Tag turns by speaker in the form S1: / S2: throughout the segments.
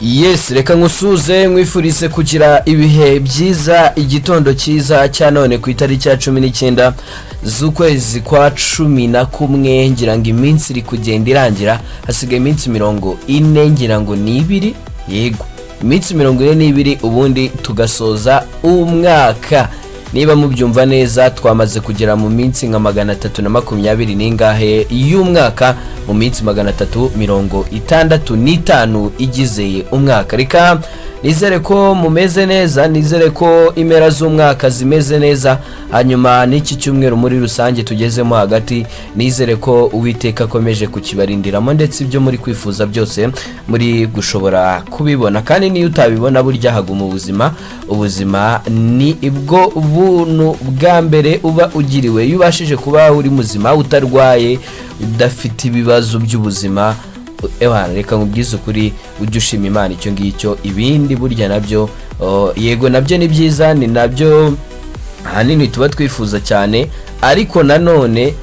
S1: Yes, reka ngusuze mwifurize kugira ibihe byiza, igitondo cyiza cya none ku itariki ya 19 z'ukwezi kwa 11, ngira ngo iminsi iri kugenda irangira, hasigaye iminsi 40 ngira ngo ni 2, yego iminsi 42 ubundi tugasoza umwaka. Niba mubyumva neza twamaze kugera mu minsi nka 320 n'ingahe y'umwaka, mu minsi 365 igizeye umwaka. Reka nizere ko mumeze neza, nizere ko impera z'umwaka zimeze neza, hanyuma n'iki cyumweru muri rusange tugezemo hagati nizere ko Uwiteka akomeje kukibarindiramo, ndetse ibyo muri kwifuza byose muri gushobora kubibona, kandi niyo utabibona burya haguma ubuzima ni ibwo buntu bwa mbere uba ugiriwe. Iyo ubashije kuba uri muzima utarwaye udafite ibibazo by'ubuzima, reka nkubwize ukuri ujye ushima Imana icyo ngicyo. Ibindi burya nabyo yego nabyo ni byiza, ni nabyo hanini tuba twifuza cyane, ariko nanone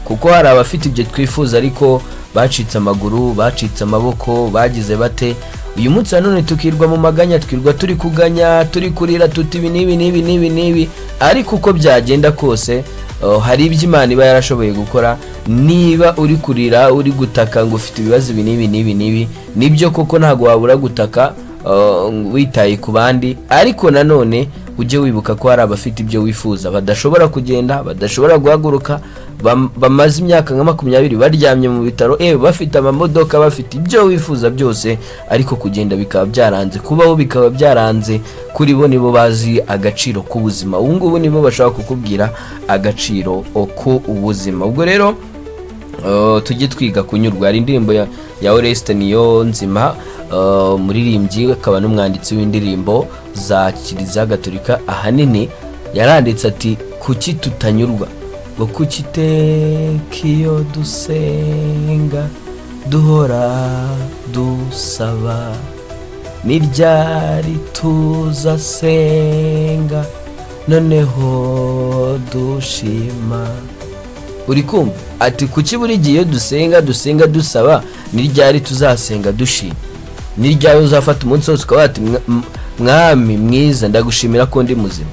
S1: kuko hari abafite ibyo twifuza ariko bacitse amaguru, bacitse amaboko, bagize bate. Uyu munsi nanone tukirwa mu maganya, twirwa turi kuganya, turi kurira tuti ibi nibi, ariko uko byagenda kose hari ibyo Imana iba yarashoboye gukora. Niba uri kurira, uri gutaka ngo ufite ibibazo nibi, nibyo koko ntago wabura gutaka witaye ku bandi, ariko nanone ujye wibuka ko hari abafite ibyo wifuza, badashobora kugenda, badashobora guhaguruka, bamaze imyaka nka 20 baryamye mu bitaro, bafite amamodoka, bafite ibyo wifuza byose, ariko kugenda bikaba byaranze, kubaho bikaba byaranze. Kuri bo nibo bazi agaciro k'ubuzima, ubu ngubu nibo bashaka kukubwira agaciro k'ubuzima. Ubwo rero tujye twiga kunyurwa. Hari indirimbo ya Oreste niyo nzima, muririmbyi akaba n'umwanditsi w'indirimbo za Kiliziya Gatolika, ahanini yaranditse ati kuki tutanyurwa, ngo kuki iteka iyo dusenga duhora dusaba, ni ryari tuzasenga noneho dushima. Uri kumva ati kuki buri gihe dusenga dusaba, ni ryari tuzasenga dushima, ni ryari uzafata umunsi wose ukaba ati mwami mwiza ndagushimira ko ndi muzima.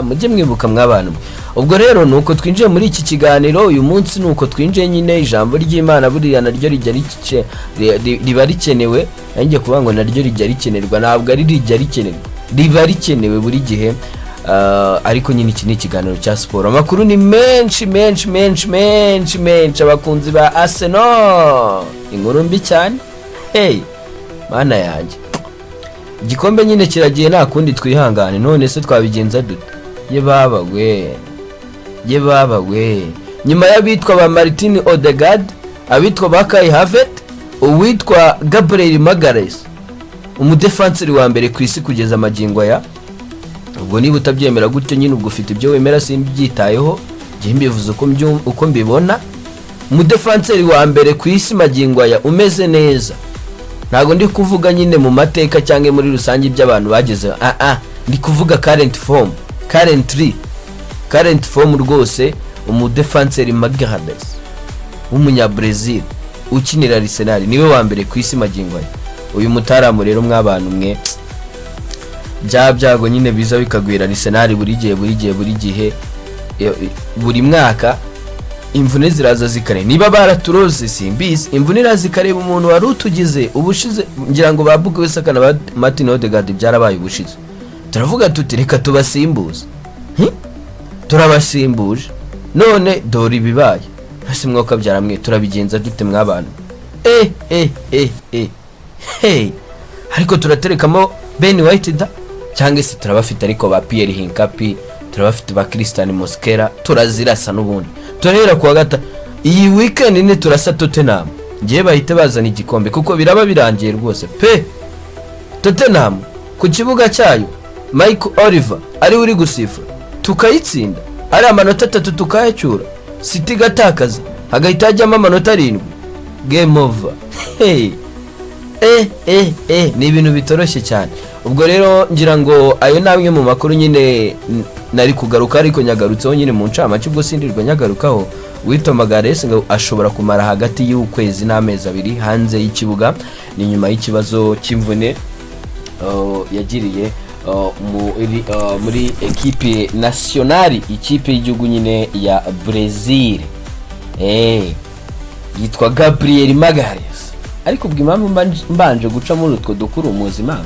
S1: Mujye mwibuka mw'abantu. Ubwo rero nuko twinjiye muri iki kiganiro uyu munsi, nuko twinjiye nyine ijambo ry'Imana buriya naryo riba rikenewe, nanjye kuvuga ngo naryo rijya rikenerwa, ntabwo ari rijya rikenerwa, riba rikenewe buri gihe. Ariko nyine iki ni ikiganiro cya siporo, amakuru ni menshi. Abakunzi ba Arsenal inkuru mbi cyane, mana yanjye, igikombe nyine kiragiye, nta kundi twihangane. None se twabigenza dute? ye baba we nyuma y'abitwa ba Martin Odegaard, abitwa ba Kai Havertz, uwitwa Gabriel Magalhaes, umudefanseri wa mbere ku isi kugeza magingo aya. Ubwo niba utabyemera gutyo nyine ubwo ufite ibyo wemera, simbyitayeho, ngiye mbivuze uko mbibona. Umudefanseri wa mbere ku isi magingo aya umeze neza, ntago ndi kuvuga nyine mu mateka cyangwa muri rusange by'abantu bageze, ndi kuvuga current form rwose. Umudefanseri Magalhaes w'umunyabrazil ukinira Arsenal niwe wa mbere ku isi magingo aya. Uyu mutaramu rero mw'abantu mwe, byago nyine biza bikagwira Arsenal buri gihe buri mwaka. Imvune ziraza zikare, niba baraturoze simbizi, imvune irazikareba umuntu wari utugize ubushize, ngira ngo babuke wese akana ba Martin Odegaard byarabaye ubushize. Turavuga tuti reka tubasimbuze, turabasimbuje, none dore ibibaye. Hasi mwaka byaramwe, turabigenza dute mw'abantu? Ariko turaterekamo Ben White da, cyangwa se turabafite ariko ba Pierre Hincapi, turabafite ba Christian Mosquera, turazirasa n'ubundi. Turahera kuwa gatatu iyi weekend ne turasa Tottenham, ngiye bahite bazana igikombe kuko biraba birangiye rwose pe. Tottenham ku kibuga cyayo Michael Oliver ari uri gusifura, tukayitsinda ari amanota 3 tukayacyura, City gatakaza hagahita hajyamo amanota 7, game over. Ni ibintu bitoroshye cyane. Ubwo rero ngira ngo ayo namwe mu makuru nyine nari kugaruka, ariko nyagarutseho nyine mu ncamake, ubwo sindirwa nyagarukaho. Witwa Magalhaes ngo ashobora kumara hagati y'ukwezi n'amezi 2 hanze y'ikibuga ni nyuma y'ikibazo cy'imvune yagiriye muri equipe nationale, ikipe y'igihugu nyine ya Brazil. Yitwa Gabriel Magalhaes. Ariko bw'impamvu mbanje guca muri utwo dukuru muzima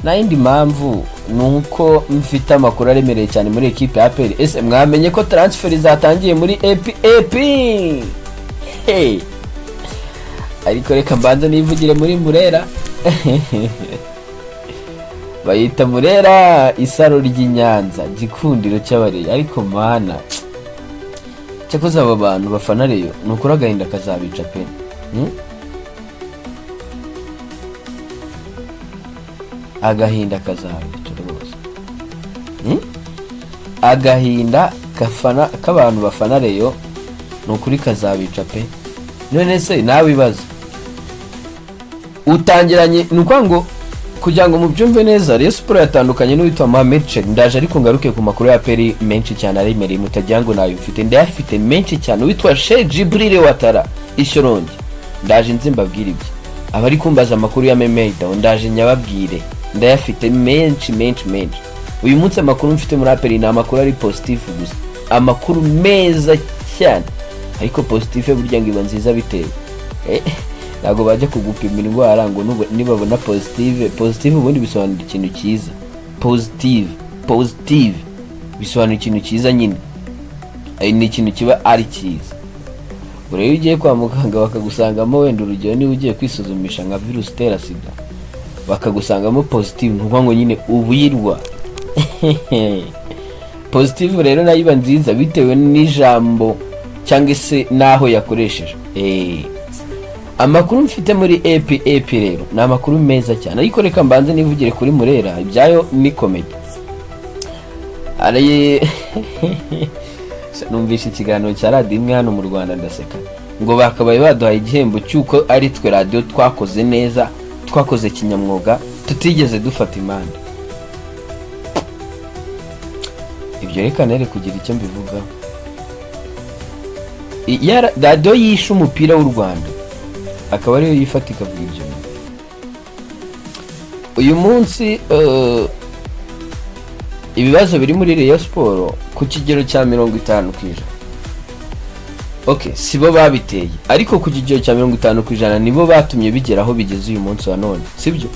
S1: na indi mpamvu nuko mfite amakuru aremereye cyane muri equipe ya Appr. Ese mwamenye ko transfer zatangiye muri Appr? Ariko reka mbanza nivugire muri Murera. Bayita Murera isaro ry'Inyanza, gikundiro cy'abareye. Ariko mana cyakoze aba bantu bafana Rayon nukuri agahinda kazabica pe. Agahinda kazabica rwose. Agahinda k'abantu bafana Rayon nukuri kazabica pe. None se nawe ibaza utangiranye nuko ngo kugira ngo mubyumve neza Rayon Sport yatandukanye n'uwitwa Mohamed Chek. Ndaje ariko ngaruke ku makuru ya Appr menshi cyane aremereye mutajya ngo nayo mfite, ndayafite menshi cyane. Witwa Sheikh Jibril Quattarra Ishyorongi, ndaje nzimbabwira ibyo. Abari kumbaza amakuru ya Memeida ndaje nyababwire, ndayafite menshi. Uyu munsi amakuru mfite muri Appr ni amakuru ari positive gusa, amakuru meza cyane. Ariko positive burya ngo iba nziza bitewe ntago bajya kugupima indwara ngo nibabona positive ubundi bisobanura ikintu cyiza. Positive bisobanura ikintu cyiza nyine, ni ikintu kiba ari cyiza. Urebe ugiye kwa muganga bakagusangamo wenda urugero niba ugiye kwisuzumisha nka virus itera sida bakagusangamo positive, ntuvuga ngo nyine ubuyirwa. Positive rero nayo iba nziza bitewe n'ijambo cyangwa se naho yakoresheje. Amakuru mfite muri Appr rero ni amakuru meza cyane. Ariko reka mbanze nivugire kuri Murera, ibyayo ni comedy. Numvise ikiganiro cya radio imwe hano mu Rwanda ndaseka ngo bakabaye baduhaye igihembo cyuko ari twe radio twakoze neza, twakoze kinyamwuga, tutigeze dufata imanda. Ibyo reka nere kugira icyo mbivuga. Radio yishe umupira w'u Rwanda akaba ariyo yifatika vuga ibyo. Uyu munsi ibibazo biri muri Rayon Sport ku kigero cya 50%. Sibo babiteye, ariko ku kigero cya 50% nibo batumye bigeraho bigeze uyu munsi wa none, sibyo?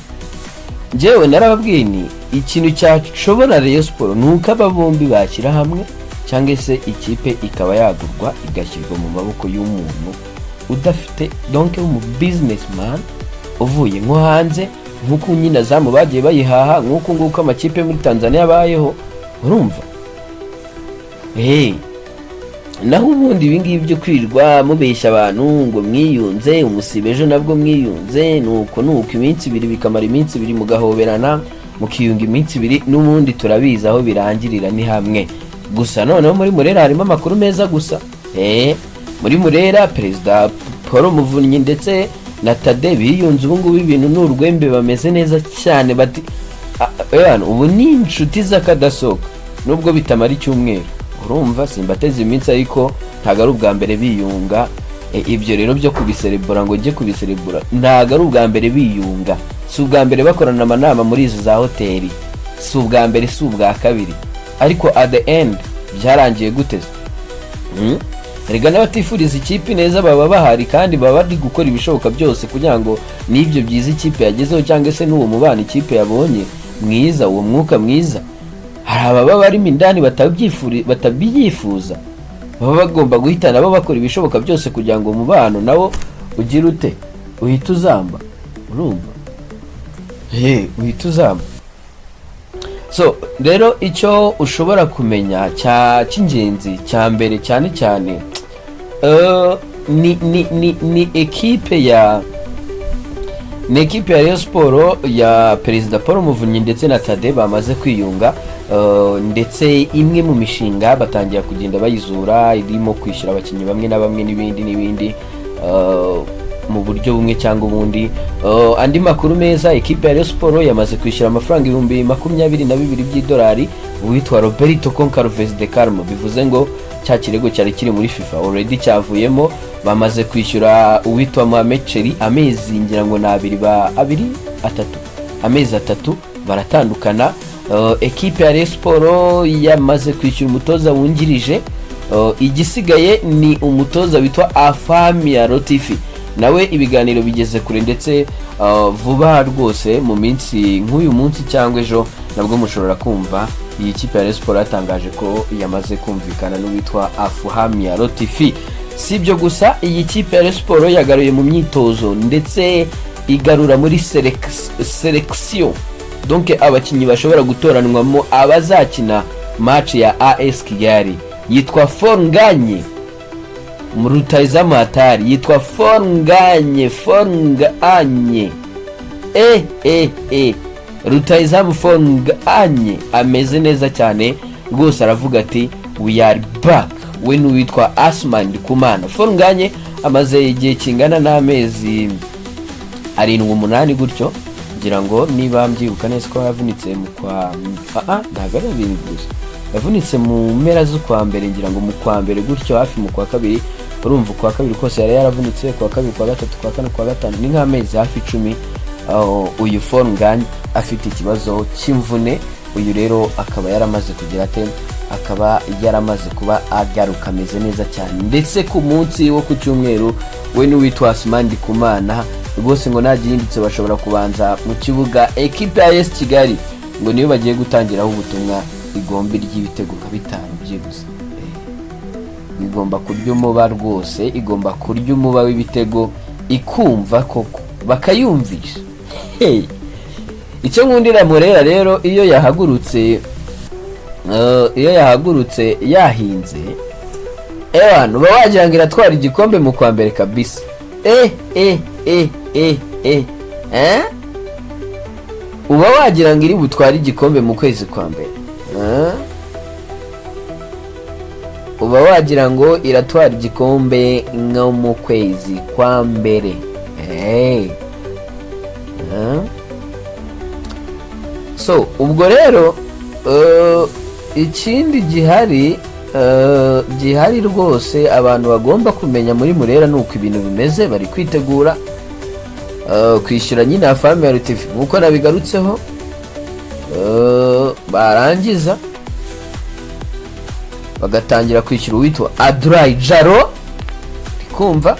S1: Jewe narababwiye ni ikintu cyashobora Rayon Sport nuko aba bombi bakira hamwe, cyangwa se ikipe ikaba yagurwa igashyirwa mu maboko y'umuntu udafite donc mu businessman uvuye nko hanze, nkuko nyina zamu bagiye bayihaha, nkuko nguko amakipe muri Tanzania bayeho. Urumva naho ubundi ibingibi byo kwirwa mubeshya abantu ngo mwiyunze umusibejo nabwo mwiyunze nuko iminsi 2 bikamara iminsi 2 mugahoberana mukiyunga iminsi 2 n'ubundi turabiza aho birangirira ni hamwe. Gusa noneho muri Murera harimo amakuru meza gusa. Muri Murera Perezida Paul Muvunyi ndetse na Tade biyunze ubu ngubu ibintu n'urwembe bameze neza cyane. Bati ubu ni inshuti z'akadasohoka nubwo bitamara icyumweru. Urumva simbateze iminsi ariko ntago ari ubwa mbere biyunga. Ibyo rero byo kubiserebura ngo njye kubiserebura ntago ari ubwa mbere biyunga, si ubwa mbere bakorana amanama muri izo za hoteli, si ubwa mbere si ubwa kabiri. Ariko at the end byarangiye guteze. Rega n'abatifuriza ikipe neza baba bahari kandi baba bari gukora ibishoboka byose kugira ngo n'ibyo byiza ikipe yagezeho cyangwa se n'uwo mubano ikipe yabonye mwiza, uwo mwuka mwiza, hari ababa bari mindani batabyifuza, baba bagomba guhita nabo bakora ibishoboka byose kugira ngo umubano nawo ugire ute uhita uzamba. Urumva uhita uzamba. So rero icyo ushobora kumenya cy'ingenzi cya mbere cyane cyane ni equipe ya Rayon Sport ya Perezida Paul Muvunyi ndetse na Tade bamaze kwiyunga, ndetse imwe mu mishinga batangira kugenda bayizura irimo kwishyura abakinnyi bamwe na bamwe n'ibindi mu buryo bumwe cyangwa ubundi. Andi makuru meza, equipe ya Rayon Sport yamaze kwishyura amafaranga 22,000 by'idolari uwitwa Roberto Goncalves de Carmo. Bivuze ngo cya kirego cyari kiri muri FIFA already cyavuyemo, bamaze kwishyura uwitwa Mohamed Cheri amezi ngira ngo amezi 3 baratandukana. Ekipe ya Rayon Sport yamaze kwishyura umutoza wungirije, igisigaye ni umutoza witwa Appr nawe ibiganiro bigeze kure, ndetse vuba rwose mu minsi nk'uyu munsi cyangwa ejo nabwo mushobora kumva iyi kipe ya Rayon Sport yatangaje ko yamaze kumvikana n'uwitwa Appr. Si ibyo gusa, iyi kipe ya Rayon Sport yagaruye mu myitozo ndetse igarura muri selection, donc abakinnyi bashobora gutoranwamo abazakina match ya AS Kigali. Yitwa Fornganye mu rutahizamu hatari, yitwa Fornganye rutahizamu Fornganye ameze neza cyane rwose, aravuga ati we are back. We n'uwitwa Asman Kumana. Fornganye amaze igihe kingana n'amezi 7-8 gutyo, ngira ngo niba mbyibuka neza ko yavunitse mu kwa ntabwo ari ibintu gusa, yavunitse mu mpera z'ukwa mbere, ngira ngo mu kwa mbere gutyo hafi mu kwa kabiri. Urumva kwa kabiri kose yari yaravunitse, kwa kabiri, kwa gatatu, kwa kane, kwa gatanu, ni nk'amezi hafi 10 uyu Fornganye afite ikibazo cy'imvune. Uyu rero akaba yaramaze kugira akaba yaramaze kuba agaruka ameze neza cyane, ndetse ku munsi wo ku cyumweru we n'uwitwa Asman Kumana rwose ngo nagihindutse bashobora kubanza mu kibuga. Ekipe ya AS Kigali ngo niyo bagiye gutangiraho ubutumwa igombi ry'ibitego nka 5 byibuze. Igomba kurya umuba rwose, igomba kurya umuba w'ibitego ikumva koko bakayumvisha. Icyo nkundira Murera rero iyo yahagurutse yahinze, abantu baba wagira ngo iratwara igikombe mu kwa mbere kabisa. Uba wagira ngo iri butware igikombe mu kwezi kwa mbere, uba wagira ngo iratwara igikombe nko mu kwezi kwa mbere. So ubwo rero ikindi gihari rwose abantu bagomba kumenya muri Murera nuko ibintu bimeze, bari kwitegura kwishyura nyine Appr TV nkuko nabigarutseho, barangiza bagatangira kwishyura uwitwa Adrai Jaro, ndikumva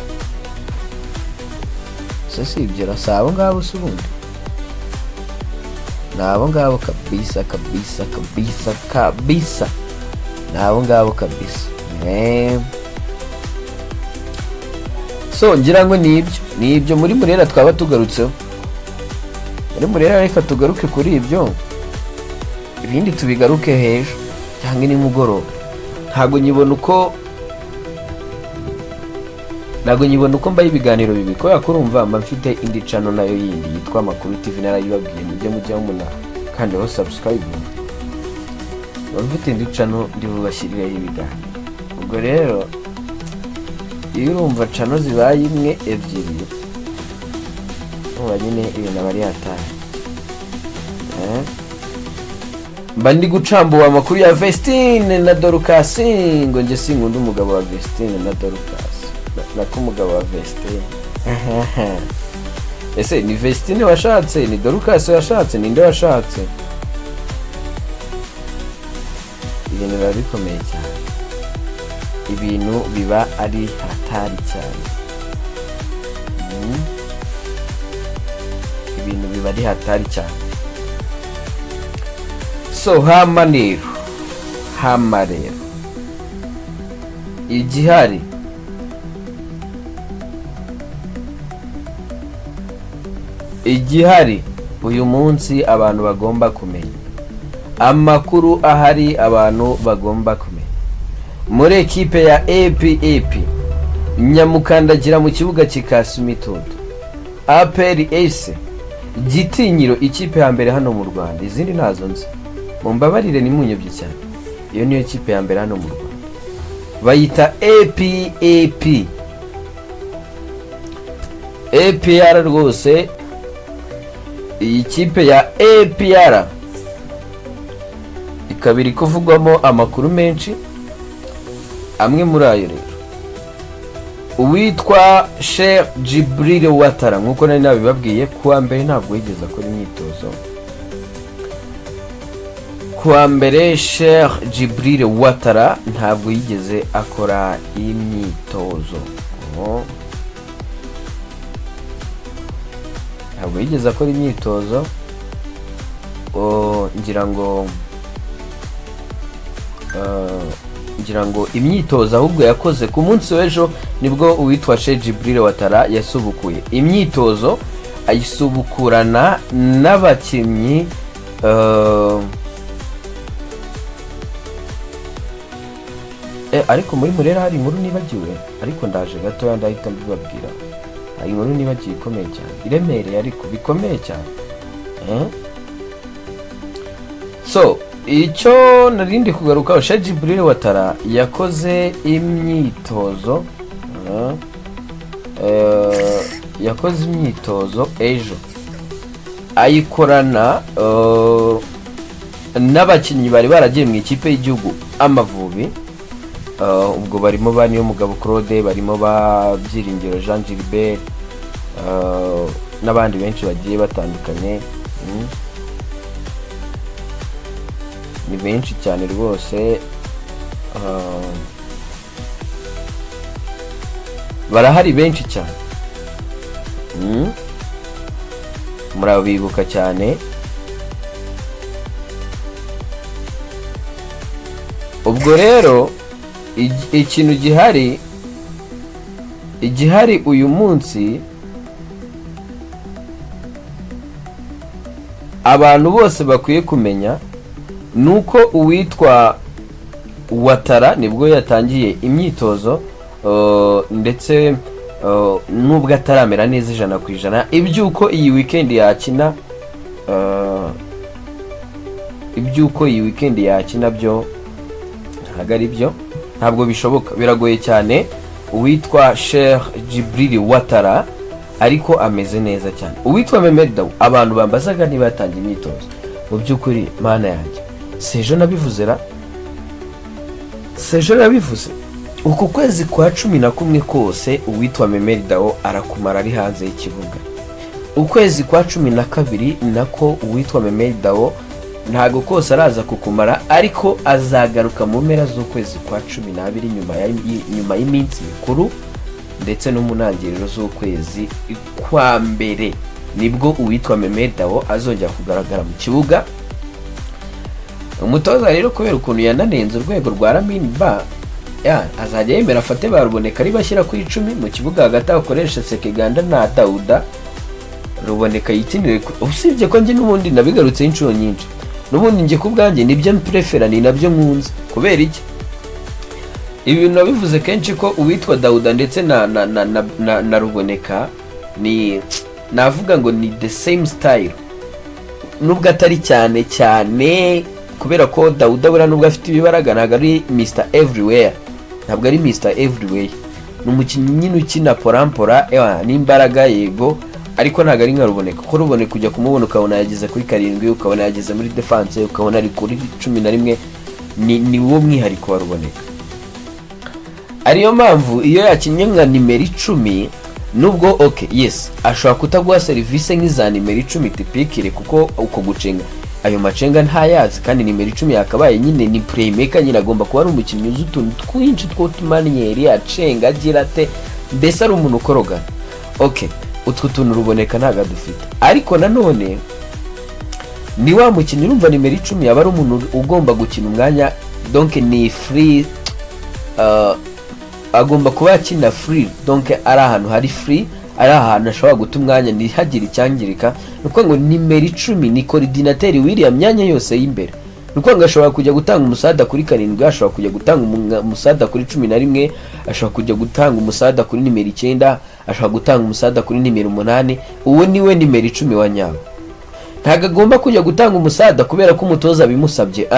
S1: sasa ibyo rasabo ngabo subundi nabo ngabo kabisa nabo ngabo kabisa. So ngira ngo nibyo muri Murera twaba tugarutseho. Muri Murera reka tugaruke kuri ibyo, ibindi tubigaruke hejo cyangwa ni mugoroba. Ntago nyibona uko mbaye ibiganiro bibi, ko yakurumva mba mfite indi channel nayo yindi yitwa Makuru TV, narayibabwiye mujye mujyaho muna kandi ho subscribe. Mfite indi channel ndibubashirireho ibiganiro. Ubwo rero iyo urumva channel zibaye imwe ebyiri, nyine ibintu bari hatari. Mba ndi gucambuwa amakuru ya Vestine na Dorcas, ngo nge sinkunda umugabo wa Vestine na Dorcas, nako umugabo wa Vestine. Ese ni Vestine washatse, ni Dorcas washatse, ninde washatse? Ibintu biba bikomeye cyane, ibintu biba ari hatari cyane, ibintu biba ari hatari cyane. So hama rero igihari uyu munsi abantu bagomba kumenya, amakuru ahari abantu bagomba kumenya muri ekipe ya Appr nyamukandagira mu kibuga kikasima itoto. Appr Gitinyiro ikipe ya mbere hano mu Rwanda, izindi nazo nzi mumbabarire ni munyobye cyane, iyo niyo kipe ya mbere hano mu Rwanda, bayita Appr rwose. Iyi kipe ya Appr ikaba iri kuvugwamo amakuru menshi, amwe muri ayo rero uwitwa Sheikh Jibril Quattarra nkuko nari nabibabwiye kuwa mbere ntabwo yigeze akora imyitozo. Kuwa mbere Sheikh Jibril Quattarra ntabwo yigeze akora imyitozo. Ntabwo yigeze akora imyitozo. ngira ngo imyitozo ahubwo yakoze ku munsi w'ejo nibwo uwitwa Sheikh Jibril Quattarra yasubukuye imyitozo, ayisubukurana n'abakinnyi ariko muri Murera hari inkuru nibagiwe, ariko ndaje gato ndahita mbibabwira. Hari inkuru nibagiwe ikomeye cyane, iremereye ariko bikomeye cyane. So icyo narindi kugarukaho, Sheikh Jibril Quattarra yakoze imyitozo ejo, ayikorana n'abakinnyi bari baragiye mu ikipe y'igihugu Amavubi. Ubwo barimo baniyo mugabo Claude, barimo ba Byiringiro Jean Gilbert n'abandi benshi bagiye batandukanye. Ni benshi cyane rwose, barahari benshi cyane, murabibuka cyane. Ubwo rero ikintu igihari uyu munsi, abantu bose bakwiye kumenya nuko uwitwa Quattarra nibwo yatangiye imyitozo, ndetse nubwo ataramera neza 100%, ibyuko iyi weekend yakina byo ntabwo ari byo, ntabwo bishoboka, biragoye cyane. Uwitwa Sheikh Jibril Quattarra ariko ameze neza cyane. Uwitwa Dawu abantu bambazaga niba yatangiye imyitozo, mu by'ukuri mana yanjye sejo nabivuze uko kwezi kwa 11 kose uwitwa Dawu arakumara ari hanze y'ikibuga. Ukwezi kwa 12 nako uwitwa Dawu ntago kose araza kukumara, ariko azagaruka mu mpera z'ukwezi kwa 12 nyuma y'iminsi mikuru ndetse no mu ntangiriro z'ukwezi kwa mbere, nibwo uwitwa Dawu azongera kugaragara mu kibuga. Umutoza rero kubera ukuntu yananenze urwego rwa Ramin Ba, azajya yemera afate baruboneka ari bashyira kuri 10 mu kibuga hagati, akoresha Sekeganda na Dauda ruboneka yitinire. Usibye ko nge n'ubundi nabigarutse inshuro nyinshi, n'ubundi nge kubwanjye nibyo prefera, ni nabyo nkunze. Kubera iki ibi bintu nabivuze kenshi ko uwitwa Dauda ndetse na ruboneka ni navuga ngo ni the same style, nubwo atari cyane kubera ko Dauda bura nubwo afite ibibaraga ntabwo ari Mr Everywhere, ntabwo ari Mr Everywhere, n'umukinnyi nyine ukina porampora n'imbaraga yego, ariko ntabwo ari nka ruboneka. Ko ruboneka kujya kumubona ukabona yageze kuri 7, ukabona yageze muri defense, ukabona ari kuri 11, ni wo mwihariko wa ruboneka. Ariyo mpamvu iyo yakinnye nka nimero 10, nubwo yes ashobora kutaguha service nk'iza nimero 10 tipikire, kuko uko gucenga ayo macenga ntayazi, kandi nimero 10 yakabaye nyine ni playmaker, nyine agomba kuba ari umukinnyi uzi utuntu twinshi tw'utumanieri acenga agira ate, mbese ari umuntu ukorogana. Utwo tuntu ruboneka ntaga dufite, ariko nanone ni wa mukinnyi urumva nimero 10 yaba ari umuntu ugomba gukina umwanya, donc ni free, agomba kuba yakina free, donc ari ahantu hari free, ari ahantu ashobora guta umwanya ntihagire icyangirika. Nuko ngo nimero 10 ni coordinateur w'iriya myanya yose y'imbere, nuko ngo ashobora kujya gutanga umusada kuri 7, ashobora kujya gutanga umusada kuri 11, ashobora kujya gutanga umusada kuri nimero 9, ashobora gutanga umusada kuri nimero 8. Uwo niwe nimero 10 wa nyawo, ntago agomba kujya gutanga umusada kubera ko umutoza bimusabye.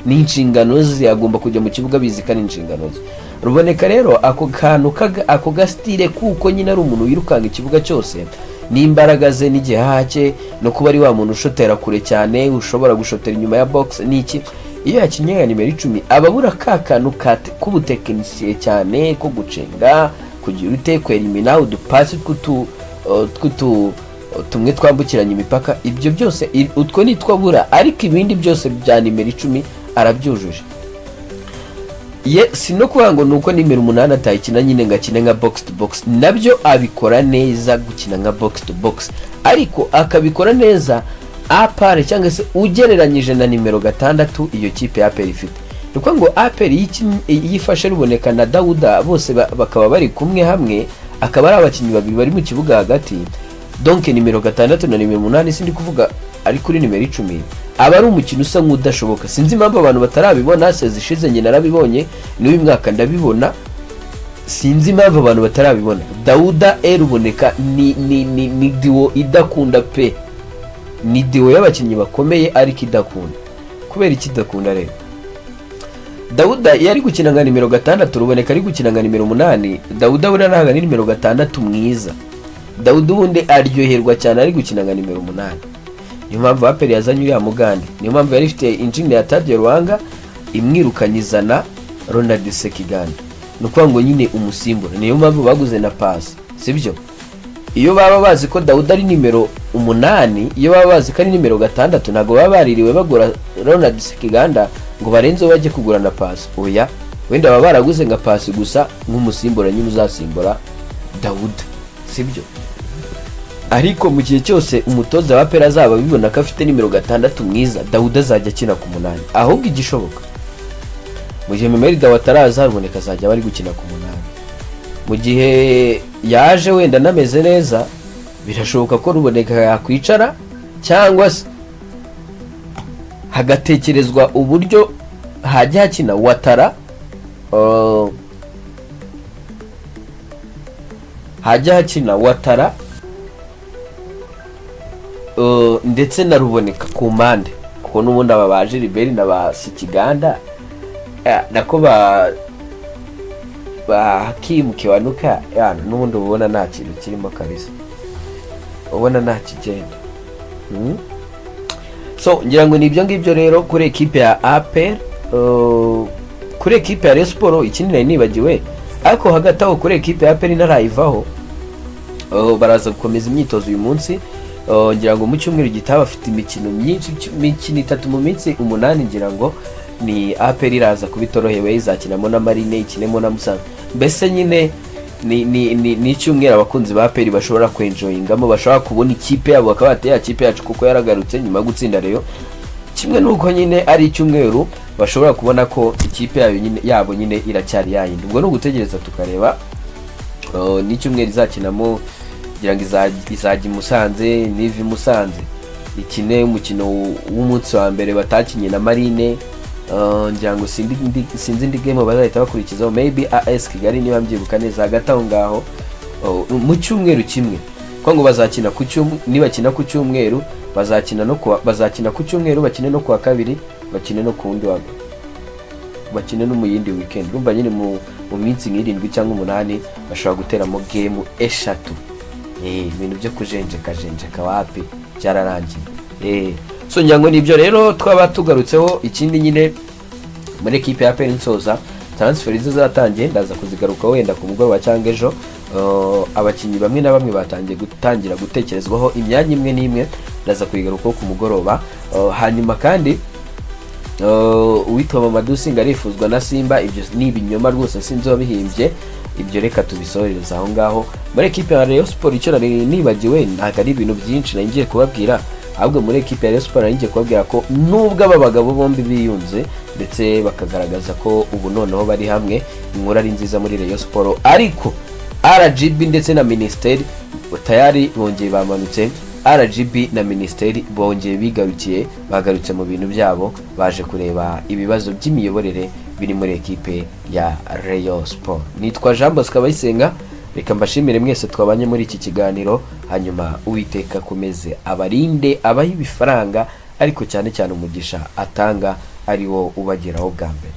S1: Ni inshingano ze, agomba kujya mu kibuga bizikana inshingano ze. Ruboneka rero ako kantu ako gastire kuko nyine ari umuntu wirukanga ikibuga cyose, n'imbaraga ze n'igihe hake no kuba ari wa muntu ushotera kure cyane, ushobora gushotera inyuma ya box n'iki, iyo yakinnye nka nimero 10 ababura kakanu k'ubutekinisiye cyane ko gucenga kugira utekwera imina udupasi tumwe twambukiranya imipaka. Ibyo byose utwo nitwo abura, ariko ibindi byose bya nimero 10 arabyujuje. Sino kuvuga ngo nuko nimero 8 atayikina nyine ngakina nka box to box, nabyo abikora neza gukina nka box to box, ariko akabikora neza Appr cyangwa se ugereranyije na nimero 6 iyo kipe ya Appr ifite. Nuko ngo Appr yifashe ruboneka na Dauda bose bakaba bari kumwe hamwe, akaba ari abakinnyi babiri bari mu kibuga hagati. Donc nimero 6 na nimero 8 sindi kuvuga ari kuri nimero 10 aba ari umukino usa nk'udashoboka. Sinzi impamvu abantu batarabibona, sezishize nyine narabibonye, n'uyu mwaka ndabibona, sinzi impamvu abantu batarabibona. Dauda ruboneka ni duo idakunda pe, ni duo y'abakinnyi bakomeye ariko idakunda. Kubera iki idakunda rero? Dauda yari gukina nka nimero 6, ruboneka ari gukina nka nimero 8. Dauda bura ntaga ni nimero 6 mwiza. Dauda ubundi aryoherwa cyane ari gukina nka nimero 8. Niyo mpamvu Appr yazanye uriya mugande, niyo mpamvu yari ifite injini ya Tadje Ruwanga imwirukanyizana Ronald Sekiganda, nuko ngo nyine umusimbura. Niyo mpamvu baguze na pass, sibyo? Iyo baba bazi ko Dauda ari nimero 8, iyo baba bazi ko ari nimero 6, ntago baba baririwe bagura Ronald Sekiganda ngo barenze bajye kugura na pass. Oya, wenda baba baraguze nka pass gusa nk'umusimbura nyine uzasimbura Dauda, sibyo? Ariko mu gihe cyose umutoza wa Appr azaba bibona ko afite nimero 6 mwiza, Dauda azajya akina ku 8. Ahubwo igishoboka mu gihe Memerida wataraza ruboneka azajya bari gukina ku 8. Mu gihe yaje wenda nameze neza, birashoboka ko ruboneka yakwicara cyangwa se hagatekerezwa uburyo hajya hakina Quattarra, hajya hakina Quattarra ndetse na ruboneka ku mpande, kuko n'ubundi aba baje Liberi na ba Sikiganda nako ba Hakimu Kiwanuka n'ubundi ubona nta kintu kirimo kabisa, ubona nta kigenda. So ngira ngo nibyo ngibyo rero kuri equipe ya Appr. Kuri equipe ya Rayon Sport ikindi nari nibagiwe, ariko hagati aho kuri equipe ya Appr narayivaho, baraza gukomeza imyitozo uyu munsi. Ngira ngo mu cyumweru gitaha bafite imikino myinshi, imikino 3 mu minsi 8. Ngira ngo ni Appr iraza kubitorohewe, izakinamo na Marine, ikinemo na Musanze. Mbese nyine ni cyumweru abakunzi ba Appr bashobora kwenjoyingamo, bashobora kubona ikipe yabo bakaba bateye ikipe yacu kuko yaragarutse nyuma yo gutsinda Rayon. Kimwe nuko nyine ari cyumweru bashobora kubona ko ikipe yabo nyine iracyari yayindi. Ubwo no gutegereza tukareba ni cyumweru izakinamo, ngira ngo izajya Musanze, nivi Musanze ikine umukino w'umunsi wa mbere batakinye na Marine. Ngira ngo sinzi indi game bazahita bakurikizaho, maybe AS Kigali niba mbyibuka neza. Hagati aho ngaho mu cyumweru kimwe ko ngo bazakina ku cyumweru, nibakina ku cyumweru bazakina ku cyumweru, bakine no kuwa kabiri, bakine no ku wundi wa bakine no mu yindi weekend. Urumva nyine mu minsi 7 cyangwa 8 bashobora guteramo game 3. Ibintu byo kujenjeka wapi cyararangiye. So ngira ngo nibyo rero twaba tugarutseho. Ikindi nyine muri equipe ya Appr nsoza transfer zatangiye, ndaza kuzigaruka wenda ku mugoroba cyangwa ejo. Abakinnyi bamwe na bamwe batangiye gutekerezwaho imyanya imwe n'imwe, ndaza kuyigaruka ku mugoroba. Hanyuma kandi uwitwa Mamadou Singa arifuzwa na Simba. Ibyo ni ibinyoma rwose, sinzi wabihimbye. Ibyo reka tubisorereza aho ngaho muri equipe ya Rayon Sport. Icyo nari nibagiwe ntago ari ibintu byinshi ngiye kubabwira, ahubwo muri equipe ya Rayon Sport ngiye kubabwira ko nubwo aba bagabo bombi biyunze ndetse bakagaragaza ko ubu noneho bari hamwe, inkuru ari nziza muri Rayon Sport. Ariko RGB ndetse na Ministeri tayari bongeye bamanutse. RGB na Ministeri bongeye bagarutse mu bintu byabo, baje kureba ibibazo by'imiyoborere biri muri equipe ya Rayon Sport. Nitwa Jean Bosco Abayisenga, reka mbashimire mwese twabanye muri iki kiganiro. Hanyuma Uwiteka akomeze abarinde, abaha ibifaranga, ariko cyane cyane umugisha atanga ari wo ubageraho bwa mbere.